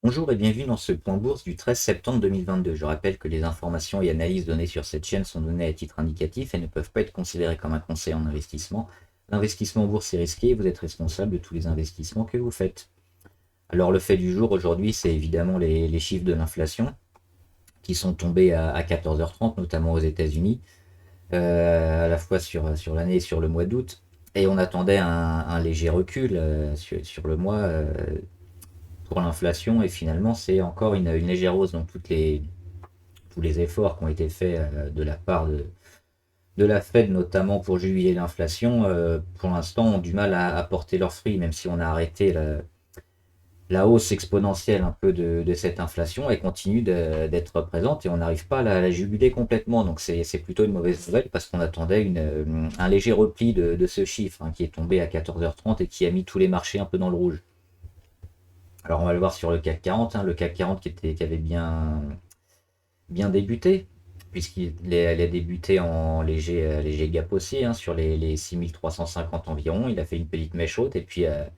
Bonjour et bienvenue dans ce point bourse du 13 septembre 2022. Je rappelle que les informations et analyses données sur cette chaîne sont données à titre indicatif et ne peuvent pas être considérées comme un conseil en investissement. L'investissement en bourse est risqué et vous êtes responsable de tous les investissements que vous faites. Alors le fait du jour aujourd'hui, c'est évidemment les chiffres de l'inflation qui sont tombés à 14h30, notamment aux États-Unis, à la fois sur l'année et sur le mois d'août. Et on attendait un léger recul sur le mois pour l'inflation et finalement c'est encore une légère hausse. Donc tous les efforts qui ont été faits de la part de la Fed notamment pour juguler l'inflation pour l'instant ont du mal à porter leurs fruits, même si on a arrêté la hausse exponentielle un peu de cette inflation. Elle continue d'être présente et on n'arrive pas à la juguler complètement. Donc c'est plutôt une mauvaise nouvelle parce qu'on attendait un léger repli de ce chiffre qui est tombé à 14h30 et qui a mis tous les marchés un peu dans le rouge. Alors on va le voir sur le CAC 40, le CAC 40 qui avait bien débuté, puisqu'il a débuté en léger gap haussier sur les 6350 environ. Il a fait une petite mèche haute et puis à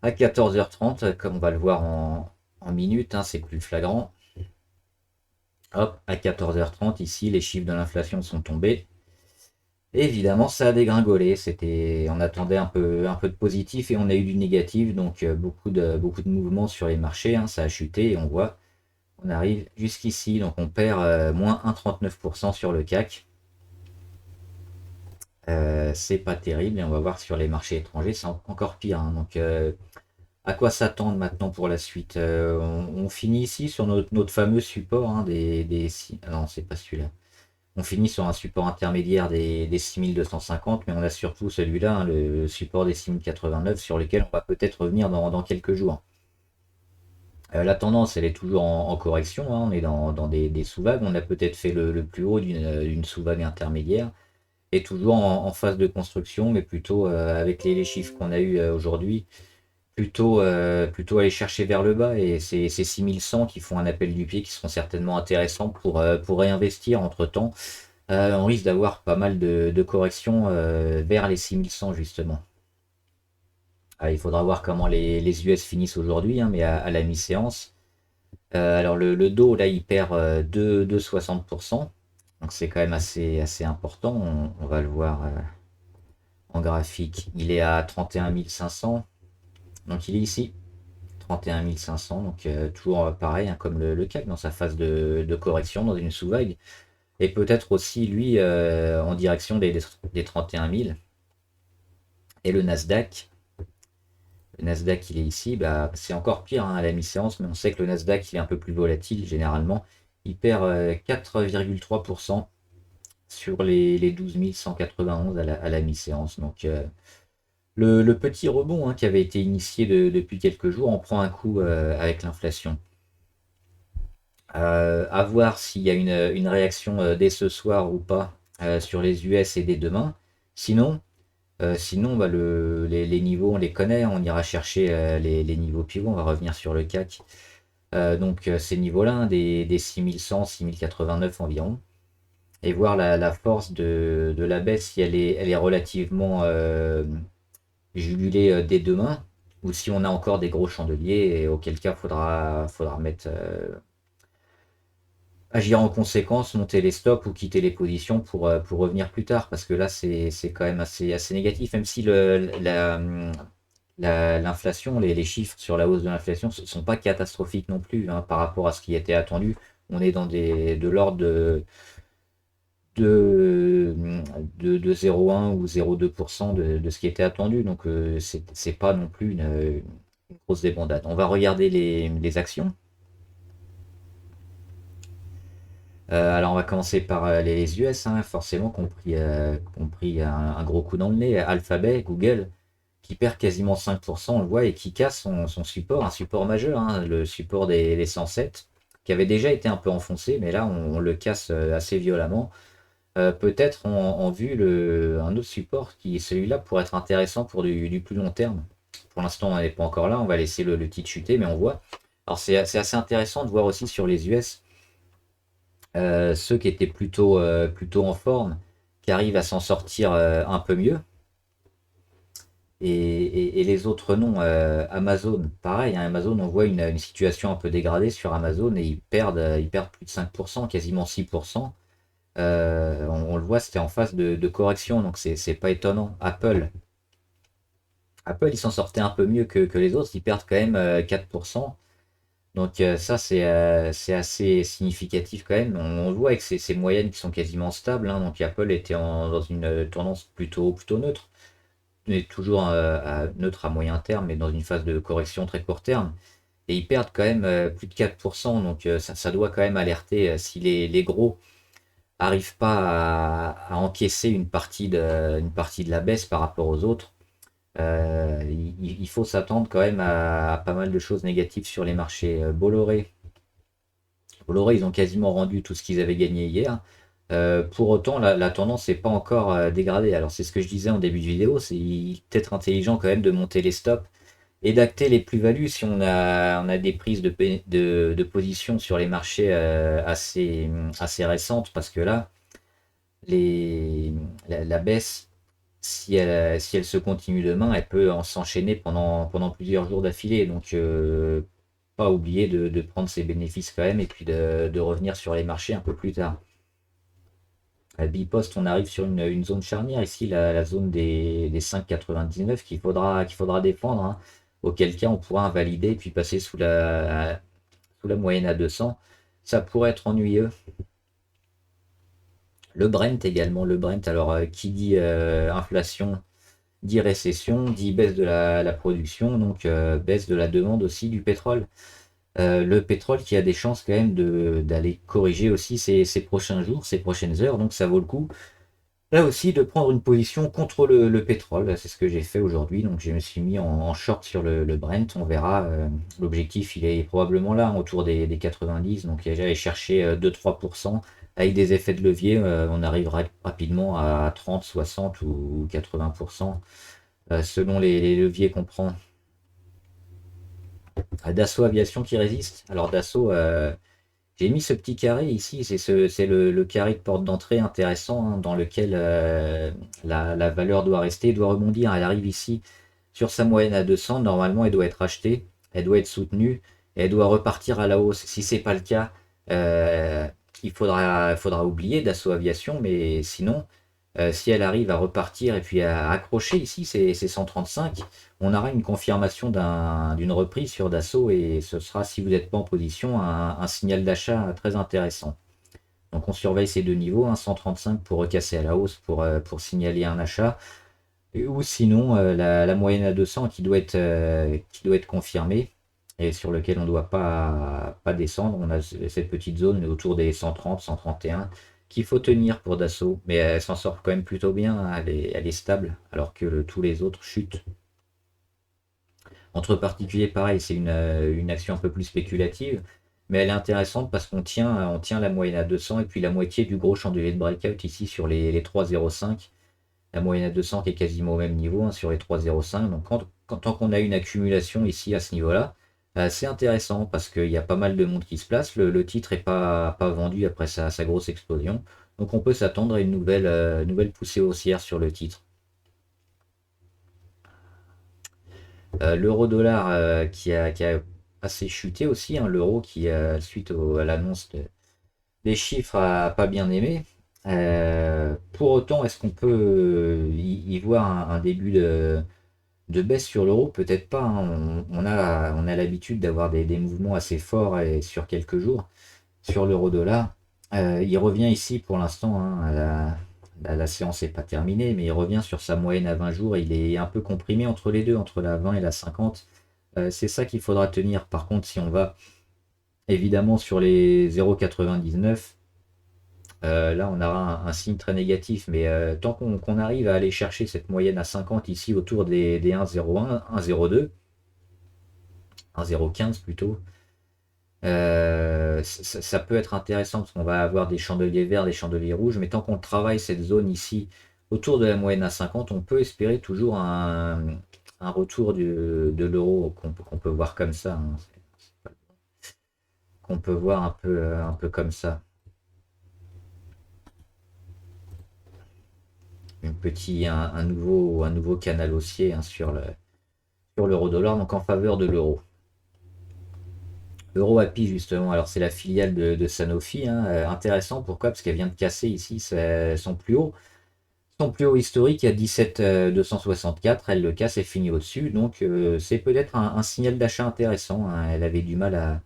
14h30, comme on va le voir en minutes, c'est plus flagrant. Hop, à 14h30, ici, les chiffres de l'inflation sont tombés. Et évidemment, ça a dégringolé. On attendait un peu de positif et on a eu du négatif, donc beaucoup de mouvements sur les marchés. Ça a chuté et on arrive jusqu'ici, donc on perd moins 1,39% sur le CAC. C'est pas terrible et on va voir sur les marchés étrangers, c'est encore pire. Donc à quoi s'attendre maintenant pour la suite? On finit ici sur notre fameux support non, c'est pas celui-là. On finit sur un support intermédiaire des 6250, mais on a surtout celui-là, le support des 6089 sur lequel on va peut-être revenir dans quelques jours. La tendance, elle est toujours en correction, on est dans des sous-vagues. On a peut-être fait le plus haut d'une sous-vague intermédiaire et toujours en phase de construction, mais plutôt avec les chiffres qu'on a eu aujourd'hui, plutôt aller chercher vers le bas. Et c'est 6100 qui font un appel du pied qui seront certainement intéressants pour réinvestir entre-temps. On risque d'avoir pas mal de corrections vers les 6100 justement. Il faudra voir comment les US finissent aujourd'hui, mais à la mi-séance. Alors le Dow, là, il perd 2,60%. Donc c'est quand même assez important. On va le voir en graphique. Il est à 31 500. Donc il est ici. 31 500. Donc toujours pareil, comme le CAC dans sa phase de correction, dans une sous-vague. Et peut-être aussi, lui, en direction des 31 000. Et le Nasdaq. Le Nasdaq, il est ici. Bah, c'est encore pire à la mi-séance, mais on sait que le Nasdaq, il est un peu plus volatile généralement. Il perd 4,3% sur les 12 191 à la mi-séance. Donc le petit rebond qui avait été initié depuis quelques jours en prend un coup avec l'inflation. À voir s'il y a une réaction dès ce soir ou pas sur les US et dès demain. Sinon, bah, les niveaux, on les connaît, on ira chercher les niveaux pivots, on va revenir sur le CAC. Donc ces niveaux-là, des 6100, 6089 environ, et voir la force de la baisse, si elle est relativement jugulée dès demain, ou si on a encore des gros chandeliers, et auquel cas faudra agir en conséquence, monter les stops ou quitter les positions pour revenir plus tard, parce que là c'est quand même assez négatif, même si l'inflation, les chiffres sur la hausse de l'inflation ne sont pas catastrophiques non plus par rapport à ce qui était attendu. On est de l'ordre de, de 0,1 ou 0,2% de ce qui était attendu. Donc c'est pas non plus une grosse débandade. On va regarder les actions. Alors on va commencer par les US, forcément, compris un gros coup dans le nez. Alphabet, Google, qui perd quasiment 5%, on le voit, et qui casse son support, un support majeur, le support des 107, qui avait déjà été un peu enfoncé, mais là on le casse assez violemment. Peut-être en vue un autre support qui, celui-là, pourrait être intéressant pour du plus long terme. Pour l'instant, on n'est pas encore là, on va laisser le titre chuter, mais on voit. Alors c'est assez intéressant de voir aussi sur les US ceux qui étaient plutôt en forme, qui arrivent à s'en sortir un peu mieux. et les autres non. Amazon, pareil, hein, Amazon, on voit une situation un peu dégradée sur Amazon et ils perdent plus de 5%, quasiment 6%. On le voit, c'était en phase de correction, donc c'est pas étonnant. Apple, ils s'en sortaient un peu mieux que les autres, ils perdent quand même 4%. Donc ça, c'est assez significatif quand même. On le voit avec ces moyennes qui sont quasiment stables, hein. Donc Apple était dans une tendance plutôt neutre, mais toujours neutre à moyen terme, mais dans une phase de correction très court terme. Et ils perdent quand même plus de 4%. Donc ça doit quand même alerter si les gros arrivent pas à encaisser une partie de la baisse par rapport aux autres. Il faut s'attendre quand même à pas mal de choses négatives sur les marchés. Bolloré, ils ont quasiment rendu tout ce qu'ils avaient gagné hier. Pour autant, la tendance n'est pas encore dégradée. Alors c'est ce que je disais en début de vidéo, c'est peut-être intelligent quand même de monter les stops et d'acter les plus-values si on a des prises de position sur les marchés assez récentes, parce que là, la baisse, si elle se continue demain, elle peut s'enchaîner pendant plusieurs jours d'affilée. Donc, pas oublier de prendre ses bénéfices quand même et puis de revenir sur les marchés un peu plus tard. À Bipost, on arrive sur une zone charnière ici, la zone des 5,99 qu'il faudra défendre, hein. Auquel cas on pourra invalider puis passer sous la moyenne à 200. Ça pourrait être ennuyeux. Le Brent également, le Brent, alors qui dit inflation dit récession, dit baisse de la production, donc baisse de la demande aussi du pétrole. Le pétrole qui a des chances quand même d'aller corriger aussi ces prochains jours, ces prochaines heures, donc ça vaut le coup. Là aussi de prendre une position contre le pétrole, c'est ce que j'ai fait aujourd'hui, donc je me suis mis en short sur le Brent, on verra. L'objectif il est probablement là, autour des 90, donc j'allais chercher 2-3%. Avec des effets de levier, on arrivera rapidement à 30, 60 ou 80%, selon les leviers qu'on prend. Dassault Aviation qui résiste. Alors Dassault, j'ai mis ce petit carré ici, c'est le carré de porte d'entrée intéressant, hein, dans lequel la valeur doit rester, doit rebondir. Elle arrive ici sur sa moyenne à 200. Normalement, elle doit être achetée, elle doit être soutenue et elle doit repartir à la hausse. Si c'est pas le cas, euh, il faudra oublier Dassault Aviation, mais sinon, si elle arrive à repartir et puis à accrocher ici ces 135, on aura une confirmation d'une reprise sur Dassault et ce sera, si vous n'êtes pas en position, un signal d'achat très intéressant. Donc on surveille ces deux niveaux, hein, 135 pour recasser à la hausse, pour signaler un achat, ou sinon la moyenne à 200 qui doit être confirmée et sur lequel on ne doit pas descendre. On a cette petite zone autour des 130, 131 qu'il faut tenir pour Dassault, mais elle s'en sort quand même plutôt bien, hein. Elle est stable alors que tous les autres chutent. Entre particuliers, pareil, c'est une action un peu plus spéculative, mais elle est intéressante parce qu'on tient la moyenne à 200 et puis la moitié du gros chandelier de breakout ici sur les 3,05. La moyenne à 200 qui est quasiment au même niveau, hein, sur les 3,05. Donc tant qu'on a une accumulation ici à ce niveau-là, c'est intéressant parce qu'il y a pas mal de monde qui se place. Le titre n'est pas vendu après sa grosse explosion. Donc on peut s'attendre à une nouvelle poussée haussière sur le titre. L'euro-dollar qui a assez chuté aussi, hein, l'euro qui, suite à l'annonce des chiffres, a pas bien aimé. Pour autant, est-ce qu'on peut y voir un début de baisse sur l'euro? Peut-être pas, hein. On a l'habitude d'avoir des mouvements assez forts et sur quelques jours sur l'euro-dollar. Il revient ici pour l'instant, hein, la séance n'est pas terminée, mais il revient sur sa moyenne à 20 jours. Il est un peu comprimé entre les deux, entre la 20 et la 50. C'est ça qu'il faudra tenir. Par contre, si on va évidemment sur les 0,99, là on aura un signe très négatif. Mais tant qu'on arrive à aller chercher cette moyenne à 50 ici autour des 1,01, 1,02, 1,015 plutôt, ça peut être intéressant parce qu'on va avoir des chandeliers verts, des chandeliers rouges, mais tant qu'on travaille cette zone ici autour de la moyenne à 50, on peut espérer toujours un retour de l'euro qu'on peut voir comme ça, hein. Qu'on peut voir un peu comme ça. un nouveau canal haussier hein, sur l'euro-dollar, donc en faveur de l'euro. EuroAPI justement, alors c'est la filiale de Sanofi, hein, intéressant, pourquoi? Parce qu'elle vient de casser ici son plus haut historique à 17 264, elle le casse et finit au-dessus, donc c'est peut-être un signal d'achat intéressant, hein. Elle avait du mal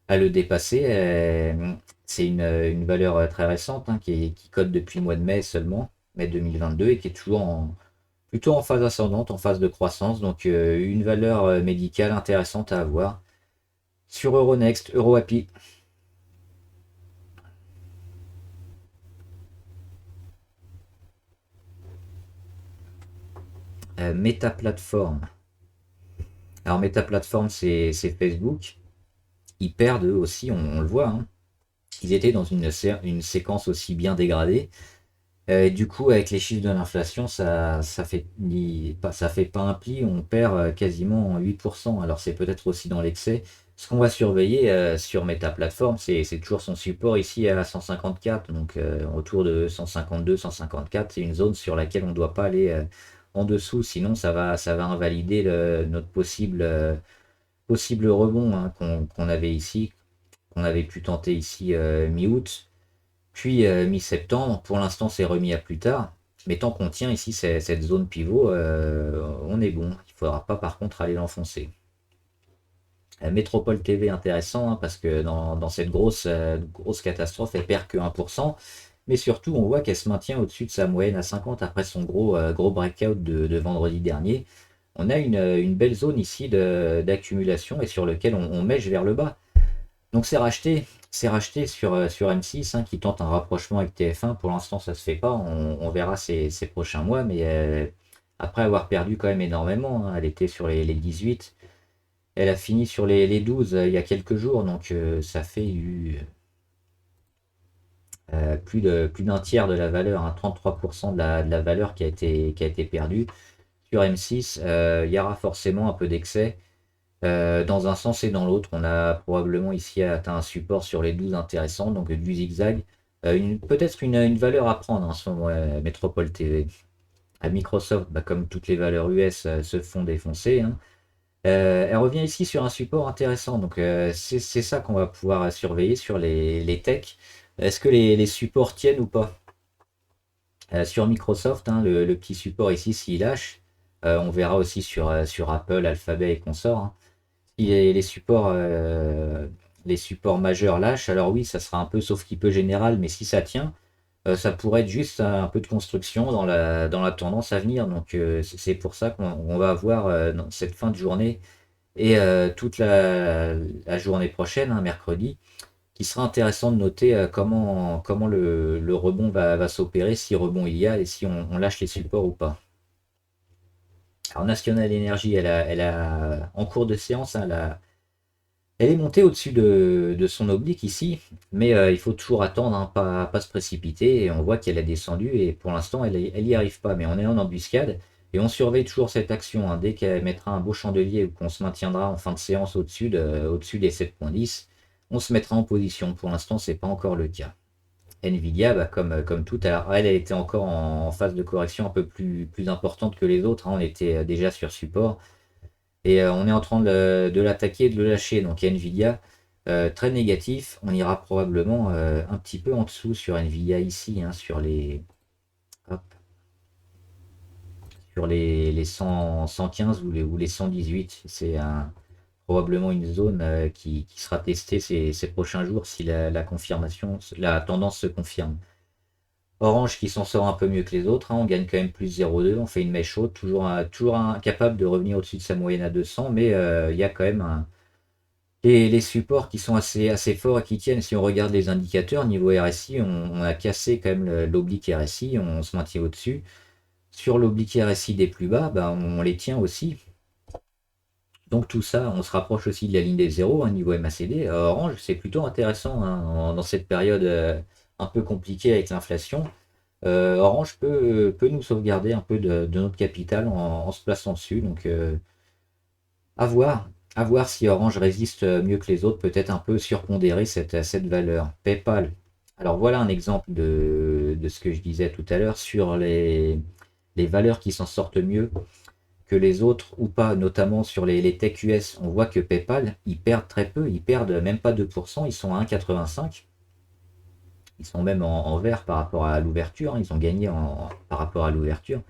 à le dépasser, c'est une valeur très récente hein, qui cote depuis le mois de mai seulement, mai 2022, et qui est toujours plutôt en phase ascendante, en phase de croissance, donc une valeur médicale intéressante à avoir. Sur Euronext, EuroAPI. Meta Platform. Alors Meta Platform, c'est Facebook. Ils perdent eux aussi, on le voit, hein. Ils étaient dans une séquence aussi bien dégradée. Du coup, avec les chiffres de l'inflation, ça fait pas un pli, on perd quasiment 8%. Alors c'est peut-être aussi dans l'excès. Ce qu'on va surveiller sur Meta Platform, c'est toujours son support ici à 154, donc autour de 152, 154. C'est une zone sur laquelle on ne doit pas aller en dessous, sinon ça va invalider notre possible rebond hein, qu'on avait ici, qu'on avait pu tenter ici mi-août. Puis mi-septembre, pour l'instant c'est remis à plus tard. Mais tant qu'on tient ici cette zone pivot, on est bon. Il ne faudra pas par contre aller l'enfoncer. Métropole TV intéressant hein, parce que dans cette grosse catastrophe, elle perd que 1%. Mais surtout, on voit qu'elle se maintient au-dessus de sa moyenne à 50 après son gros breakout de vendredi dernier. On a une belle zone ici d'accumulation et sur lequel on mèche vers le bas. Donc c'est racheté sur M6 hein, qui tente un rapprochement avec TF1. Pour l'instant, ça se fait pas. On verra ces prochains mois, mais après avoir perdu quand même énormément, hein, elle était sur les 18, elle a fini sur les 12 il y a quelques jours, donc ça fait plus d'un tiers de la valeur, hein, 33% de la valeur qui a été perdue. Sur M6, il y aura forcément un peu d'excès. Dans un sens et dans l'autre, on a probablement ici atteint un support sur les 12 intéressants, donc du zigzag. Peut-être une valeur à prendre en ce moment, Métropole TV. À Microsoft, bah, comme toutes les valeurs US, se font défoncer, hein. Elle revient ici sur un support intéressant, donc c'est ça qu'on va pouvoir surveiller sur les techs. Est-ce que les supports tiennent ou pas? Sur Microsoft, hein, le petit support ici, s'il lâche, on verra aussi sur Apple, Alphabet et consorts, hein. Si les supports majeurs lâchent, alors oui, ça sera un peu sauf qui peut général, mais si ça tient, ça pourrait être juste un peu de construction dans la tendance à venir. Donc c'est pour ça qu'on va avoir dans cette fin de journée et toute la journée prochaine, hein, mercredi, qui sera intéressant de noter comment le rebond va s'opérer, si rebond il y a et si on lâche les supports ou pas. Alors National Energy, en cours de séance, hein, elle est montée au-dessus de son oblique ici, mais il faut toujours attendre, hein, pas se précipiter. Et on voit qu'elle a descendu et pour l'instant, elle n'y arrive pas. Mais on est en embuscade et on surveille toujours cette action, hein. Dès qu'elle mettra un beau chandelier ou qu'on se maintiendra en fin de séance au-dessus des 7,10, on se mettra en position. Pour l'instant, c'est pas encore le cas. Nvidia, bah, comme tout, alors elle était encore en phase de correction un peu plus importante que les autres, hein. On était déjà sur support. Et on est en train de l'attaquer et de le lâcher. Donc Nvidia, très négatif. On ira probablement un petit peu en dessous sur Nvidia ici, hein, hop, sur les 115 ou les 118. C'est probablement une zone qui sera testée ces prochains jours si la tendance se confirme. Orange qui s'en sort un peu mieux que les autres, hein, on gagne quand même plus 0,2, on fait une mèche haute, toujours incapable de revenir au-dessus de sa moyenne à 200, mais il y a quand même les supports qui sont assez forts et qui tiennent. Si on regarde les indicateurs, niveau RSI, on a cassé quand même l'oblique RSI, on se maintient au-dessus. Sur l'oblique RSI des plus bas, bah, on les tient aussi. Donc tout ça, on se rapproche aussi de la ligne des zéros, hein, niveau MACD. Orange, c'est plutôt intéressant hein, dans cette période un peu compliquée avec l'inflation. Orange peut nous sauvegarder un peu de notre capital en se plaçant dessus. Donc à voir, à voir si Orange résiste mieux que les autres, peut-être un peu surpondérer cette valeur. PayPal. Alors voilà un exemple de ce que je disais tout à l'heure sur les valeurs qui s'en sortent mieux que les autres ou pas, notamment sur les tech US. On voit que PayPal, ils perdent très peu, ils perdent même pas 2%, ils sont à 1,85. Ils sont même en vert par rapport à l'ouverture, hein. Ils ont gagné par rapport à l'ouverture.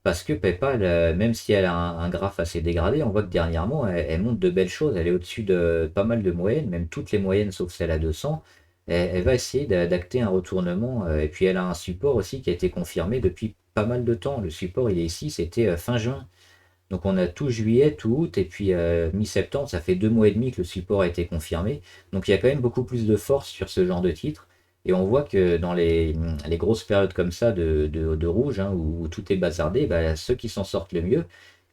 Parce que PayPal, même si elle a un graphe assez dégradé, on voit que dernièrement, elle montre de belles choses. Elle est au-dessus de pas mal de moyennes, même toutes les moyennes sauf celle à 200. Elle va essayer d'acter un retournement. Et puis elle a un support aussi qui a été confirmé depuis pas mal de temps. Le support, il est ici, c'était fin juin. Donc on a tout juillet, tout août, et puis mi-septembre, ça fait 2 mois et demi que le support a été confirmé. Donc il y a quand même beaucoup plus de force sur ce genre de titre. Et on voit que dans les grosses périodes comme ça de rouge, hein, où tout est bazardé, bah, ceux qui s'en sortent le mieux,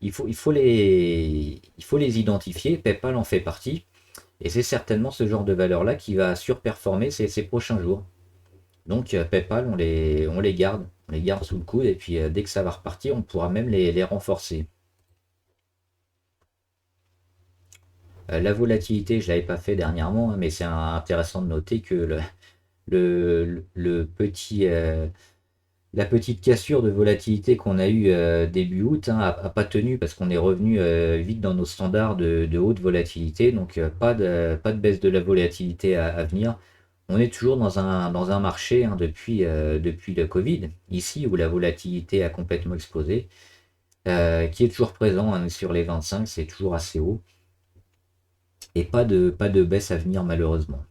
il faut les identifier. PayPal en fait partie. Et c'est certainement ce genre de valeur-là qui va surperformer ces prochains jours. Donc PayPal, on les garde. On les garde sous le coude. Et puis dès que ça va repartir, on pourra même les renforcer. La volatilité, je ne l'avais pas fait dernièrement, hein, mais c'est intéressant de noter que le petit, la petite cassure de volatilité qu'on a eue début août n'a pas tenu parce qu'on est revenu vite dans nos standards de haute volatilité. Donc pas de baisse de la volatilité à venir. On est toujours dans un marché, hein, depuis le Covid, ici où la volatilité a complètement explosé, qui est toujours présent, hein, sur les 25, c'est toujours assez haut. Et pas de baisse à venir malheureusement.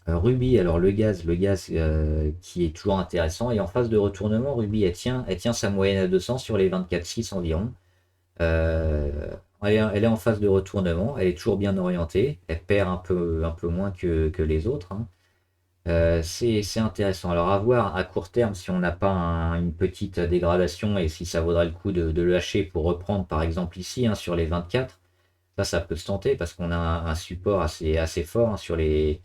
Ruby, alors le gaz qui est toujours intéressant. Et en phase de retournement, Ruby, elle tient sa moyenne à 200 sur les 24,6 environ. Euh, elle est en phase de retournement, elle est toujours bien orientée. Elle perd un peu moins que les autres, hein. C'est intéressant. Alors à voir à court terme si on n'a pas une petite dégradation et si ça vaudra le coup de lâcher pour reprendre par exemple ici, hein, sur les 24. Ça peut se tenter parce qu'on a un support assez fort, hein, sur les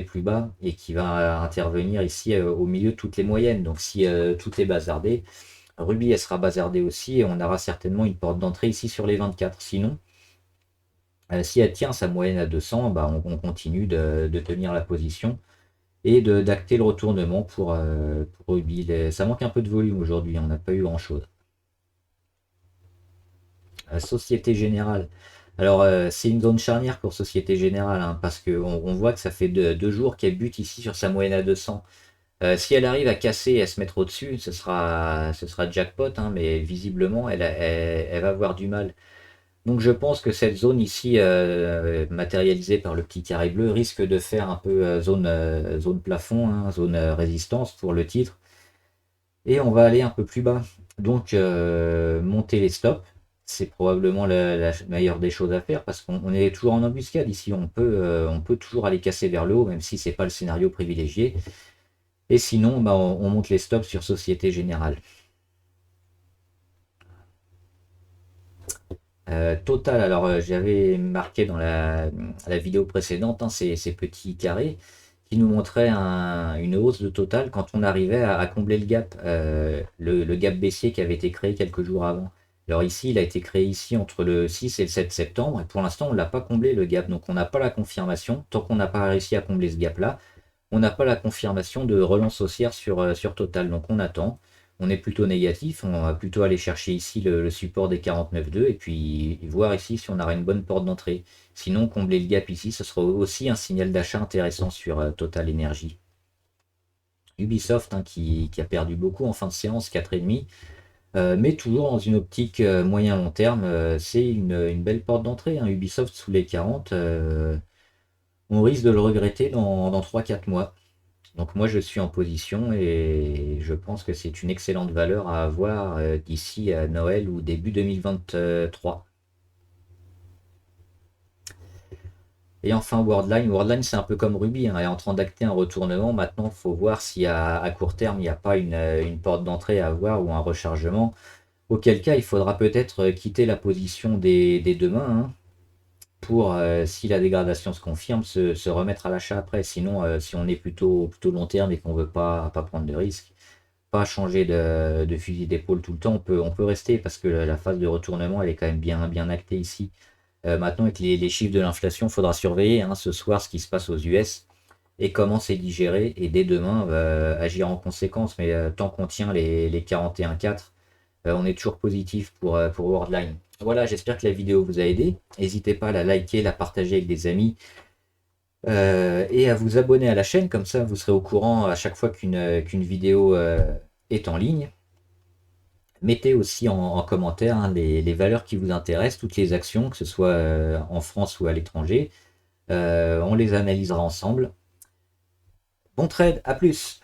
plus bas et qui va intervenir ici au milieu de toutes les moyennes. Donc si tout est bazardé, Ruby elle sera bazardée aussi et on aura certainement une porte d'entrée ici sur les 24. Sinon, si elle tient sa moyenne à 200, bah, on continue de tenir la position et d'acter le retournement pour Ruby. Ça manque un peu de volume aujourd'hui, on n'a pas eu grand-chose. Société Générale. Alors, c'est une zone charnière pour Société Générale, hein, parce qu'on voit que ça fait 2 jours qu'elle bute ici sur sa moyenne à 200. Si elle arrive à casser et à se mettre au-dessus, ce sera jackpot, hein, mais visiblement, elle va avoir du mal. Donc je pense que cette zone ici, matérialisée par le petit carré bleu, risque de faire un peu zone plafond, hein, zone résistance pour le titre. Et on va aller un peu plus bas. Donc monter les stops, c'est probablement la meilleure des choses à faire parce qu'on est toujours en embuscade ici. On peut toujours aller casser vers le haut, même si c'est pas le scénario privilégié. Et sinon, bah, on monte les stops sur Société Générale. Total, alors j'avais marqué dans la vidéo précédente, hein, ces petits carrés qui nous montraient une hausse de Total quand on arrivait à combler le gap, le gap baissier qui avait été créé quelques jours avant. Alors ici, il a été créé ici entre le 6 et le 7 septembre, et pour l'instant, on ne l'a pas comblé le gap, donc on n'a pas la confirmation. Tant qu'on n'a pas réussi à combler ce gap-là, on n'a pas la confirmation de relance haussière sur Total, donc on attend. On est plutôt négatif, on va plutôt aller chercher ici le support des 49,2 et puis voir ici si on aura une bonne porte d'entrée. Sinon, combler le gap ici, ce sera aussi un signal d'achat intéressant sur Total Energy. Ubisoft, hein, qui a perdu beaucoup en fin de séance, 4,5, mais toujours dans une optique moyen-long terme, c'est une belle porte d'entrée, hein. Ubisoft sous les 40, on risque de le regretter dans 3-4 mois. Donc moi je suis en position et je pense que c'est une excellente valeur à avoir d'ici à Noël ou début 2023. Et enfin Worldline. Worldline c'est un peu comme Ruby, hein, elle est en train d'acter un retournement. Maintenant il faut voir si à court terme il n'y a pas une porte d'entrée à avoir ou un rechargement. Auquel cas il faudra peut-être quitter la position des deux mains, hein, pour, si la dégradation se confirme, se remettre à l'achat après. Sinon, si on est plutôt long terme et qu'on ne veut pas prendre de risques, pas changer de fusil d'épaule tout le temps, on peut rester parce que la phase de retournement, elle est quand même bien actée ici. Maintenant, avec les chiffres de l'inflation, il faudra surveiller, hein, ce soir ce qui se passe aux US. et comment c'est digéré. Et dès demain, on va agir en conséquence. Mais tant qu'on tient les 41,4, on est toujours positif pour Worldline. Voilà, j'espère que la vidéo vous a aidé. N'hésitez pas à la liker, la partager avec des amis et à vous abonner à la chaîne. Comme ça, vous serez au courant à chaque fois qu'une vidéo est en ligne. Mettez aussi en commentaire hein, les valeurs qui vous intéressent, toutes les actions, que ce soit en France ou à l'étranger. On les analysera ensemble. Bon trade, à plus!